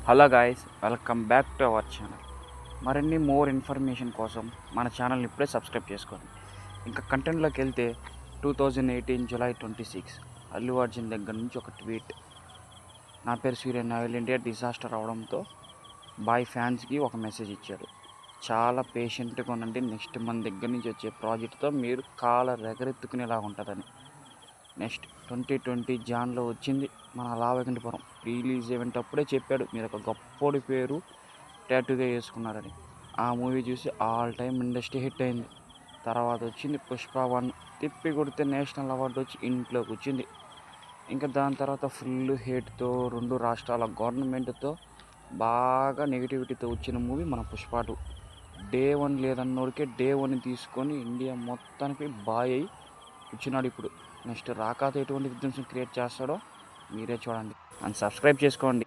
Hello guys, welcome back to our channel. మరిన్ని more information కోసం మన ఛానల్ని ఇప్పుడే సబ్స్క్రైబ్ చేసుకోండి. ఇంకా కంటెంట్లోకి వెళ్తే 2018 జూలై 26 అల్లు అర్జున్ దగ్గర నుంచి ఒక ట్వీట్. నా పేరు సూర్య, ఆయిల్ ఇండియా డిజాస్టర్ అవడంతో బాయ్ ఫ్యాన్స్కి ఒక మెసేజ్ ఇచ్చాడు. చాలా పేషెంట్గా ఉండండి, నెక్స్ట్ మన దగ్గర నుంచి వచ్చే ప్రాజెక్ట్తో మీరు కాలర్ ఎగరెత్తుకునేలా ఉంటుందని. నెక్స్ట్ 2020 జాన్లో వచ్చింది మన లావెంకటపురం రిలీజ్ ఈవెంట్. అప్పుడే చెప్పాడు మీరు ఒక గొప్పోడి పేరు టాటూగా వేసుకున్నారని. ఆ మూవీ చూసి ఆల్ టైమ్ ఇండస్ట్రీ హిట్ అయింది. తర్వాత వచ్చింది పుష్ప 1, తిప్పి కొడితే నేషనల్ అవార్డు వచ్చి ఇంట్లోకి వచ్చింది. ఇంకా దాని తర్వాత ఫుల్ హేట్తో 2 రాష్ట్రాల గవర్నమెంట్తో బాగా నెగిటివిటీతో వచ్చిన మూవీ మన పుష్ప 2. డే 1 లేదన్నోడికే డే 1 తీసుకొని ఇండియా మొత్తానికి బాయ్ అయి వచ్చినాడు ఇప్పుడు. నెక్స్ట్ రాకాతో ఎటువంటి విధ్వంసం క్రియేట్ చేస్తాడో మీరే చూడండి. అండ్ సబ్స్క్రైబ్ చేసుకోండి.